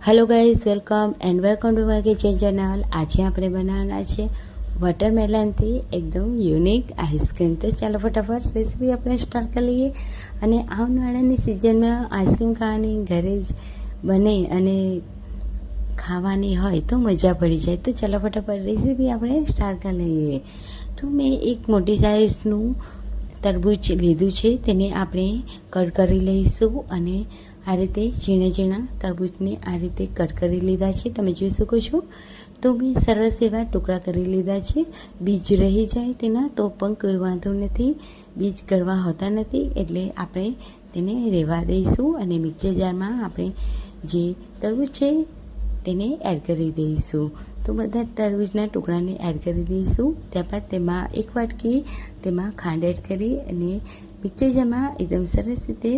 Hello guys, welcome to my kitchen channel. आज આપણે બનાવવાના છે વોટરમેલનથી એકદમ યુનિક આઈસ્ક્રીમ। તો ચાલો ફટાફટ રેસીપી આપણે સ્ટાર્ટ કરી લઈએ। અને આ ઉનાળાની સિઝનમાં આઈસ્ક્રીમ ખાવાની ઘરે જ બને અને ખાવાની હોય તો મજા પડી જાય। તો ચાલો ફટાફટ રેસીપી આપણે સ્ટાર્ટ કરી લઈએ। તો મેં એક મોટી સાઇઝનું તરબૂચ લીધું છે, તેને આપણે કટ કરી લઈશું। અને આ રીતે ઝીણા ઝીણા તરબૂચને આ રીતે કટ કરી લીધા છે, તમે જોઈ શકો છો। તો મેં સરસ એવા ટુકડા કરી લીધા છે। બીજ રહી જાય તેના તો પણ કોઈ વાંધો નથી, બીજ કરવા હોતા નથી, એટલે આપણે તેને રહેવા દઈશું। અને મિક્સર જારમાં આપણે જે તરબૂચ છે તેને એડ કરી દઈશું। તો બધા તરબૂચના ટુકડાને એડ કરી દઈશું। ત્યારબાદ તેમાં એક વાટકી તેમાં ખાંડ એડ કરી અને મિક્સર જારમાં એકદમ સરસ રીતે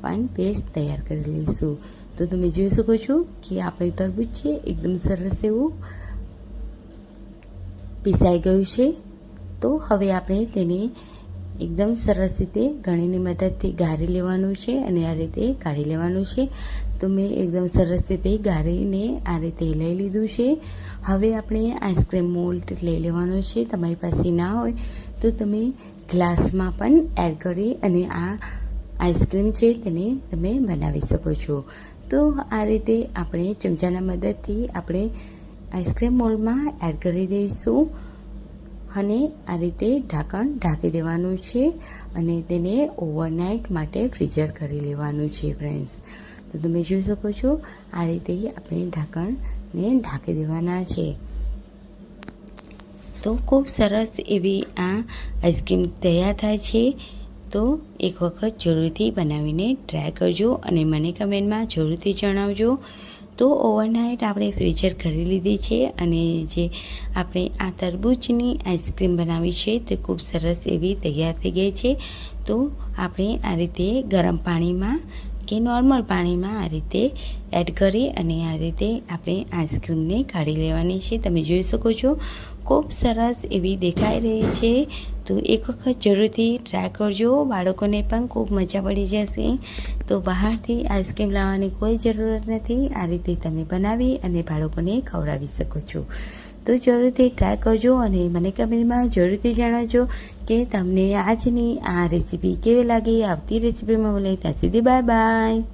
ફાઇન પેસ્ટ તૈયાર કરી લઈશું। તો તમે જોઈ શકો છો કે આપણે તરબૂચ છે એકદમ સરસ એવું પીસાઈ ગયું છે। તો હવે આપણે તેને એકદમ સરસ રીતે ગળણીની મદદથી ગાળી લેવાનું છે અને આ રીતે કાઢી લેવાનું છે। તો મેં એકદમ સરસ રીતે ગાળીને આ રીતે લઈ લીધું છે। હવે આપણે આઈસ્ક્રીમ મોલ્ડ લઈ લેવાનો છે। તમારી પાસે ના હોય તો તમે ગ્લાસમાં પણ એડ કરી અને આ આઈસ્ક્રીમ છે તેને તમે બનાવી શકો છો। તો આ રીતે આપણે ચમચાના મદદથી આપણે આઈસ્ક્રીમ મોલ્ડમાં એડ કરી દઈશું અને આ રીતે ઢાંકણ ઢાંકી દેવાનું છે અને તેને ઓવરનાઇટ માટે ફ્રીઝર કરી લેવાનું છે ફ્રેન્ડ્સ। તો તમે જોઈ શકો છો આ રીતે આપણે ઢાંકણને ઢાંકી દેવાના છે। તો ખૂબ સરસ એવી આ આઈસ્ક્રીમ તૈયાર થાય છે। તો એક વખત જરૂરથી બનાવીને ટ્રાય કરજો અને મને કમેન્ટમાં જરૂરથી જણાવજો। તો ઓવરનાઇટ આપણે ફ્રીઝર કરી લીધી છે અને જે આપણે આ તરબૂચની આઈસ્ક્રીમ બનાવી છે તે ખૂબ સરસ એવી તૈયાર થઈ ગઈ છે। તો આપણે આ રીતે ગરમ પાણીમાં કે નોર્મલ પાણીમાં આ રીતે એડ કરી અને આ રીતે આપણે આઈસ્ક્રીમને કાઢી લેવાની છે। તમે જોઈ શકો છો ખૂબ સરસ એવી દેખાઈ રહી છે। તો એક વખત જરૂરથી ટ્રાય કરજો, બાળકોને પણ ખૂબ મજા પડી જશે। તો બહારથી આઈસ્ક્રીમ લાવવાની કોઈ જરૂરત નથી, આ રીતે તમે બનાવી અને બાળકોને ખવડાવી શકો છો। તો જરૂરથી ટ્રાય કરજો અને મને કમેન્ટમાં જરૂરથી જણાવજો કે તમને આજની આ રેસીપી કેવી લાગી। આવતી રેસીપીમાં મળે ત્યાં સુધી બાય બાય।